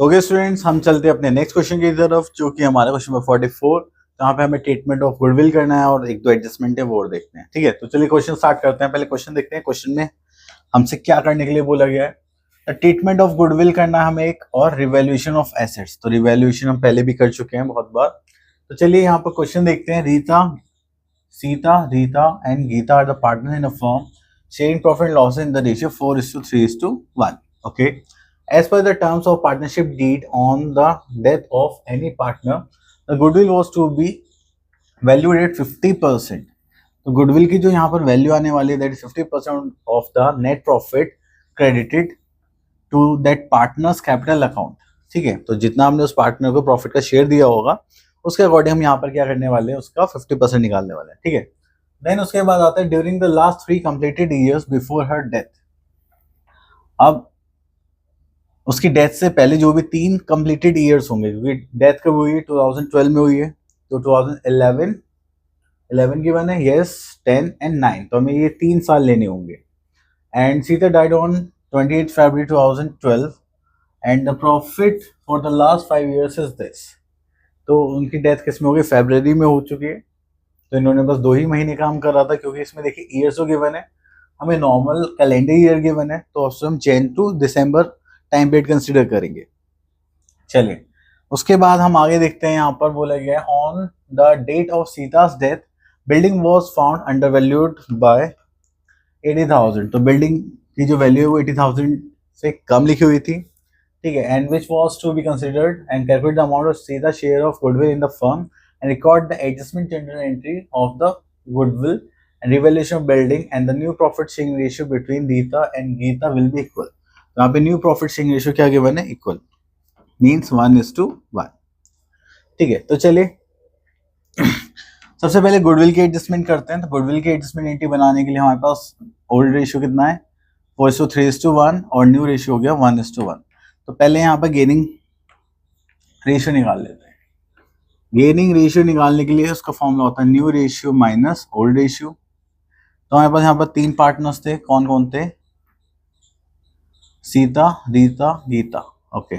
Okay students, हम चलते हैं अपने नेक्स्ट क्वेश्चन की तरफ, जो कि हमारा क्वेश्चन नंबर 44। जहाँ पे हमें ट्रीटमेंट ऑफ गुडविल करना है और एक दो एडजस्टमेंट है वो और देखते हैं। ठीक है, तो चलिए क्वेश्चन स्टार्ट करते हैं। पहले क्वेश्चन देखते हैं। क्वेश्चन में हमसे क्या करने के लिए बोला गया है। ट्रीटमेंट ऑफ गुडविल करना हमें एक, और रिवैल्यूएशन ऑफ एसेट्स। तो रिवैल्यूएशन हम पहले भी कर चुके हैं बहुत बार। तो चलिए यहाँ पर क्वेश्चन देखते हैं। Rita and Gita are the partners in a firm sharing profit and loss in the ratio 4:3:1. Okay. As per the terms of partnership deed, on the death of any partner, the goodwill was to be valued at 50%. तो goodwill की जो यहाँ पर value आने वाली है, that is 50% of the net profit credited to that partner's capital account. ठीक है, तो जितना हमने उस पार्टनर को प्रॉफिट का शेयर दिया होगा उसके अकॉर्डिंग हम यहाँ पर क्या करने वाले हैं, उसका 50% निकालने वाले हैं। ठीक है, देन उसके बाद आता है during the last 3 completed years before her death. अब उसकी डेथ से पहले जो भी 3 कंप्लीटेड ईयर्स होंगे, क्योंकि डेथ कब हुई है, 2012 में हुई है, तो 2011 की वन है, यस, 10 एंड 9, तो हमें ये 3 साल लेने होंगे। And Sita died on 28 February 2012 and the profit for the last 5 years is this. तो उनकी डेथ किस में होगी, फरवरी में हो चुकी है। तो इन्होंने बस 2 ही महीने काम कर रहा था, क्योंकि इसमें देखिए ईयर्स तो गिवन है, हमें नॉर्मल कैलेंडर ईयर गिवन है, तो उससे हम Jan to December time period consider करेंगे। चलिए उसके बाद हम आगे देखते हैं। यहाँ पर बोला गया है on the date of Sita's death building was found undervalued by 80,000। तो बिल्डिंग की जो वैल्यू है वो 80,000 से कम लिखी हुई थी। ठीक है, and which was to be considered and calculate the amount of Sita share of goodwill in the firm and record the adjustment journal entry of the goodwill and revaluation of building and the new profit sharing ratio between Rita and Gita will be equal. यहाँ पे new profit sharing ratio क्या given है, equal, means 1:1। ठीक है, तो चलिए सबसे पहले गुडविल की एडजस्टमेंट करते हैं। तो गुडविल की एडजस्टमेंट एंट्री बनाने के लिए हमारे पास ओल्ड रेशियो कितना है, 4:3:1, और न्यू रेशियो हो गया 1:1। तो पहले यहाँ पर गेनिंग रेशियो निकाल लेते हैं। गेनिंग रेशियो निकालने के लिए उसका फॉर्मूला होता है new ratio minus old ratio. तो हमारे पास यहाँ पर 3 पार्टनर्स थे, कौन कौन थे, सीता, रीता, गीता। ओके,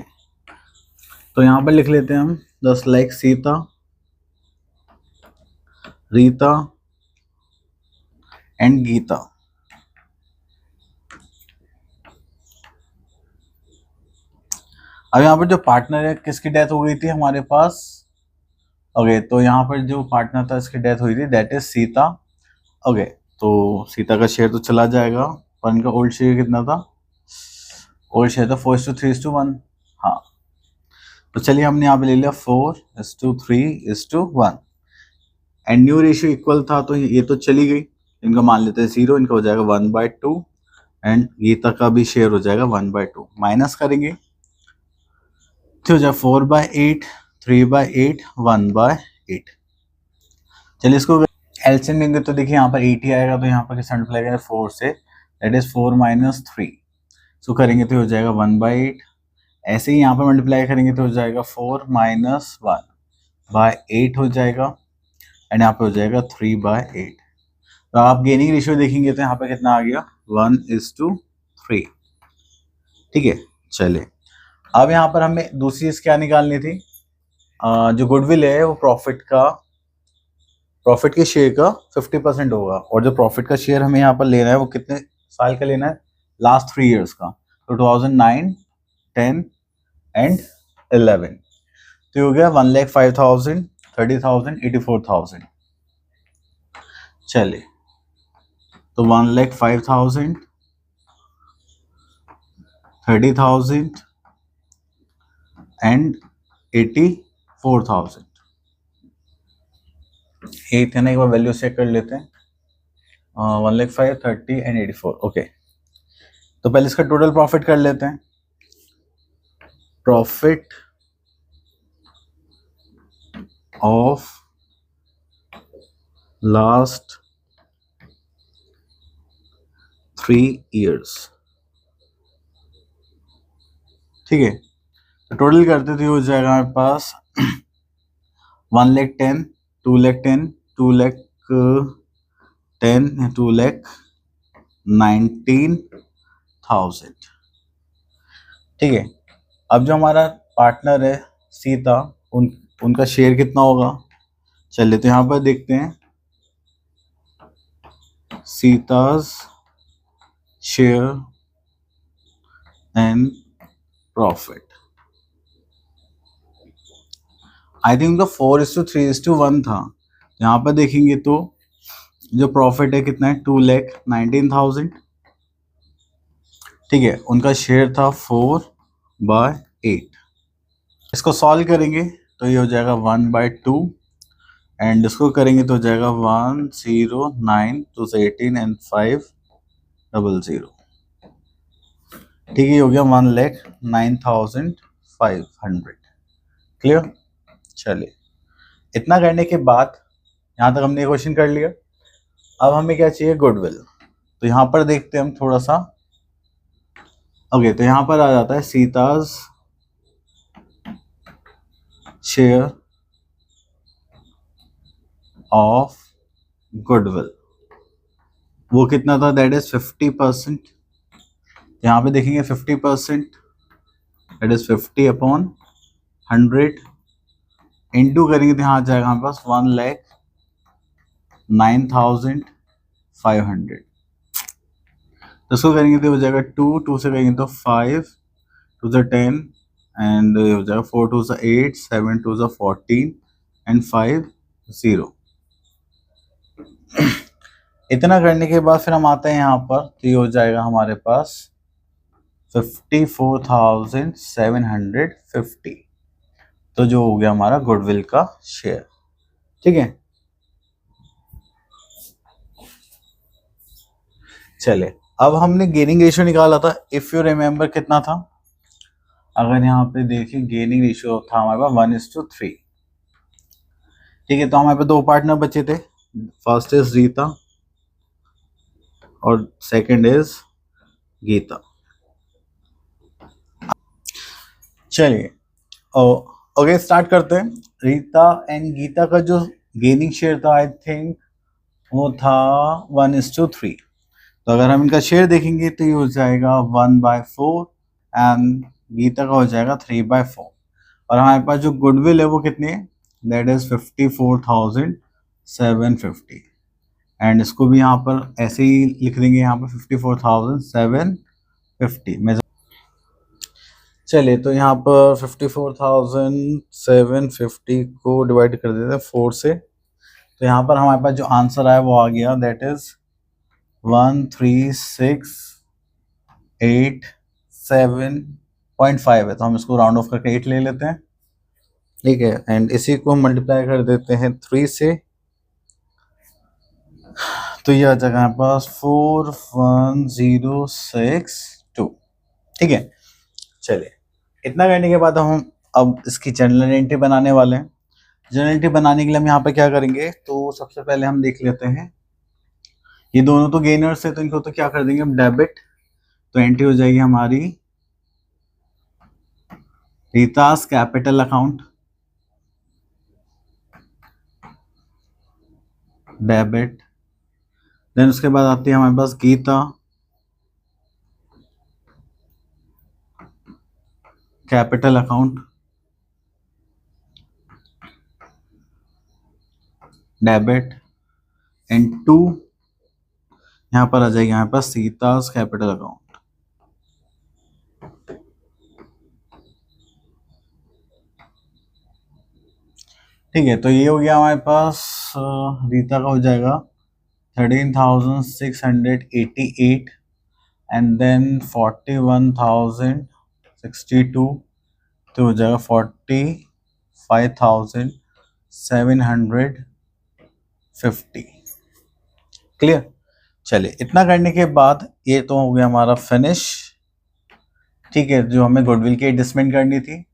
तो यहां पर लिख लेते हैं हम just like Sita, Rita and Gita. अब यहाँ पर जो पार्टनर है, किसकी डेथ हो गई थी हमारे पास, ओके, तो यहाँ पर जो पार्टनर था इसकी डेथ हुई थी, दैट इज सीता। ओके, तो सीता का शेयर तो चला जाएगा, पर इनका ओल्ड शेयर कितना था, ओल्ड शेयर था 4:3:1। हाँ, तो चलिए हमने यहाँ पे ले लिया 4:3:1 एंड न्यू रेशियो इक्वल था, तो ये तो चली गई, इनका मान लेते हैं 0, इनका हो जाएगा 1/2 एंड गीता का भी शेयर हो जाएगा 1/2। माइनस करेंगे तो हो जाएगा 4/8, 3/8, 1/8। चलिए इसको एलसीएम लेंगे तो देखिए यहाँ पर 80 आएगा, तो यहाँ पर किस मल्टीप्लाई 4 से, दैट इज 4 - 3। सो करेंगे तो हो जाएगा 1/8। ऐसे ही यहाँ पर मल्टीप्लाई करेंगे तो हो जाएगा 4 - 1/8 हो जाएगा, एंड यहाँ पे हो जाएगा 3/8। तो आप गेनिंग रेशियो देखेंगे तो यहाँ पे कितना आ गया, 1:3। ठीक है, चलिए अब यहाँ पर हमें दूसरी चीज क्या निकालनी थी, जो गुडविल है वो प्रॉफिट के शेयर का 50% होगा, और जो प्रॉफिट का शेयर हमें यहाँ पर लेना है वो कितने साल का लेना है, लास्ट 3 ईयर्स का। तो 2009, 10 एंड 11, तो हो गया 1,05,000, 30,000, 84,000। चलिए तो 1,05,000, 30,000 एंड 84,000। एक है ना, एक बार वैल्यू चेक कर लेते हैं, 1,05,000, 30 एंड 84। ओके, तो पहले इसका टोटल प्रॉफिट कर लेते हैं। Profit of last 3 years. ठीक है, तो टोटल करते थे हो जाएगा हमारे पास 1,10,000, 2,10,000, 2,10,000, 2,19,000। ठीक है, अब जो हमारा पार्टनर है सीता, उनका शेयर कितना होगा? चलिए तो यहाँ पर देखते हैं, Sita's share and profit. I think उनका 4:3:1 था। यहाँ पर देखेंगे तो जो प्रॉफिट है कितना है, 2,19,000। ठीक है, उनका शेयर था 4/8। इसको सॉल्व करेंगे तो ये हो जाएगा 1/2, एंड इसको करेंगे तो हो जाएगा 109 2 से 18 एंड 500। ठीक है, ये हो गया 1,09,500। क्लियर? चलिए, इतना करने के बाद यहाँ तक हमने क्वेश्चन कर लिया। अब हमें क्या चाहिए? गुडविल। तो यहाँ पर देखते हैं हम थोड़ा सा। ओके, तो यहाँ पर आ जाता है सीता's शेयर ऑफ गुडविल। वो कितना था? That is 50%। यहाँ पे देखेंगे 50%, दैट इज 50/100 इंटू करेंगे तो यहाँ आ जाएगा हमारे पास 1,09,500। तो इसको करेंगे तो हो जाएगा 2 से करेंगे तो 5 2 से 10 एंड हो जाएगा 4 2 से 8 7 2 से 14 एंड 50। इतना करने के बाद फिर हम आते हैं यहाँ पर, तो ये हो जाएगा हमारे पास 54,750। तो जो हो गया हमारा गुडविल का शेयर। ठीक है, चले अब हमने गेनिंग रेशियो निकाला था, इफ यू रिमेम्बर कितना था? अगर यहाँ पे देखिए गेनिंग रेशियो था हमारे पास 1:3। ठीक है, तो हमारे पास दो पार्टनर बचे थे, फर्स्ट इज रीता और सेकंड इज गीता। चलिए ओके, स्टार्ट करते हैं। रीता एंड गीता का जो गेनिंग शेयर था आई थिंक वो था 1:3। तो अगर हम इनका शेयर देखेंगे तो ये हो जाएगा 1/4 एंड गीता का हो जाएगा 3/4। और हमारे पास जो गुडविल है वो कितनी है? That is 54,750। एंड इसको भी यहाँ पर ऐसे ही लिख देंगे, यहाँ पर 54,750 में। चलिए तो यहाँ पर 54,750 को डिवाइड कर देते हैं 4 से। तो यहाँ पर हमारे पास जो आंसर आया वो आ गया, दैट इज 136,875 है। तो हम इसको राउंड ऑफ करके 8 ले लेते हैं। ठीक है, एंड इसी को मल्टीप्लाई कर देते हैं 3 से, तो ये आ जाएगा हमारे पास 41,062। ठीक है, चलिए इतना करने के बाद हम अब इसकी जनरल एंट्री बनाने वाले हैं। जनरल एंट्री बनाने के लिए हम यहाँ पे क्या करेंगे, तो सबसे पहले हम देख लेते हैं, ये दोनों तो गेनर्स है तो इनको तो क्या कर देंगे हम, डेबिट। तो एंट्री हो जाएगी हमारी Rita's capital account, debit. Then उसके बाद आती है हमारे पास Gita capital account, debit. And 2 यहाँ पर आ जाएगी हमारे पास सीता's कैपिटल अकाउंट। ठीक है, तो ये हो गया हमारे पास रीता का हो जाएगा 13,688 एंड देन 41,062, तो हो जाएगा 45,750। क्लियर? चलिए इतना करने के बाद ये तो हो गया हमारा फिनिश। ठीक है, जो हमें गुडविल की एडजस्टमेंट करनी थी।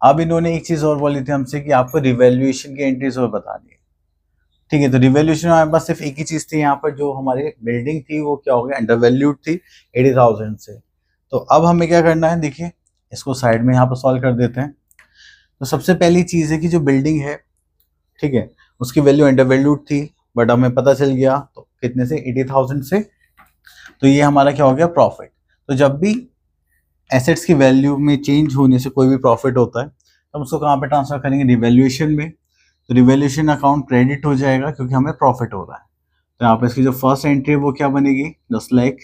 अब इन्होंने एक चीज और बोली थी हमसे कि आपको रिवैल्यूएशन की एंट्रीज और बतानी है। ठीक है, तो रिवैल्यूएशन हमारे पास सिर्फ एक ही चीज थी, यहाँ पर जो हमारी बिल्डिंग थी वो क्या हो गया, अंडर वैल्यूड थी 80,000 से। तो अब हमें क्या करना है, देखिए इसको साइड में यहाँ पर सॉल्व कर देते हैं। तो सबसे पहली चीज है कि जो बिल्डिंग है, ठीक है, उसकी वैल्यू अंडर वैल्यूड थी, बट हमें पता चल गया तो कितने से, 80,000 से। तो ये हमारा क्या हो गया, प्रॉफिट। तो जब भी एसेट्स की वैल्यू में चेंज होने से कोई भी प्रॉफिट होता है तो हम उसको कहाँ पे ट्रांसफर करेंगे, रिवैल्यूएशन में। तो रिवैल्यूएशन अकाउंट क्रेडिट हो जाएगा क्योंकि हमें प्रॉफिट हो रहा है। तो यहाँ पे इसकी जो फर्स्ट एंट्री है वो क्या बनेगी, just like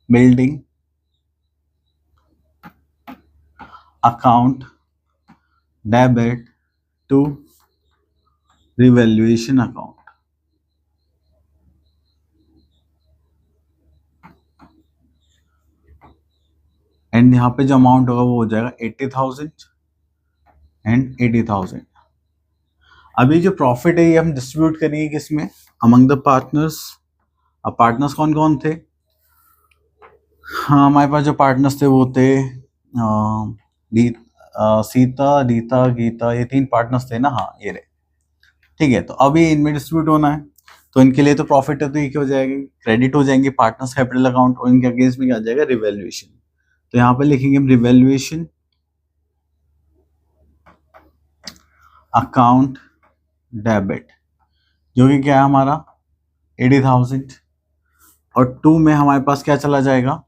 building account debit to revaluation account. And यहाँ पे जो अमाउंट होगा वो हो जाएगा 80,000 एंड 80,000। अभी जो प्रॉफिट है ये हम डिस्ट्रीब्यूट करेंगे किसमें, अमंग द पार्टनर्स। अब पार्टनर्स कौन कौन थे, हाँ हमारे पास जो पार्टनर्स थे वो थे सीता, रीता, गीता, ये 3 पार्टनर्स थे ना, हाँ ये रहे। ठीक है, तो अभी इनमें डिस्ट्रीब्यूट होना है तो इनके लिए तो प्रॉफिट है तो ये क्या हो जाएगी, क्रेडिट हो जाएंगे पार्टनर्स कैपिटल अकाउंट और इनके अगेंस्ट में क्या आ जाएगा, रिवैल्यूएशन। तो यहाँ पे लिखेंगे हम रिवैल्यूएशन अकाउंट डेबिट, जो कि क्या है हमारा 80,000। और 2 में हमारे पास क्या चला जाएगा,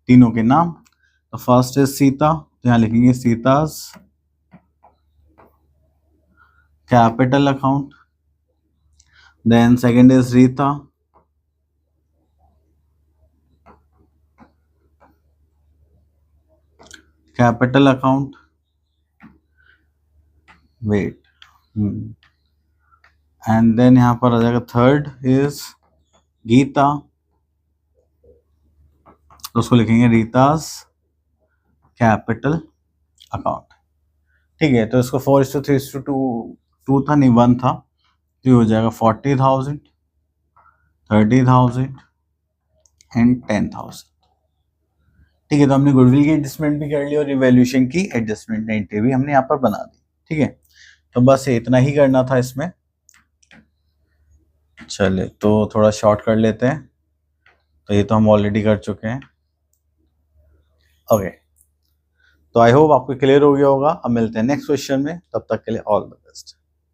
तीनों के नाम। तो फर्स्ट इज सीता, तो यहाँ लिखेंगे Sita's capital account. Then second is Rita, capital account. Wait, and then यहाँ पर आ जाएगा थर्ड इज गीता, तो उसको लिखेंगे रीतास कैपिटल अकाउंट। ठीक है, तो इसको 4:3:2 था, नहीं 1 था, तो हो जाएगा 40,000, 30,000 एंड 10,000। ठीक है, तो हमने गुडविल की एडजस्टमेंट भी कर ली और रिवैल्यूएशन की एडजस्टमेंट एंट्री भी हमने यहाँ पर बना दी। ठीक है, तो बस इतना ही करना था इसमें। चले तो थोड़ा शॉर्ट कर लेते हैं, तो ये तो हम ऑलरेडी कर चुके हैं। ओके, तो आई होप आपको क्लियर हो गया होगा। अब मिलते हैं नेक्स्ट क्वेश्चन में, तब तक के लिए ऑल द बेस्ट।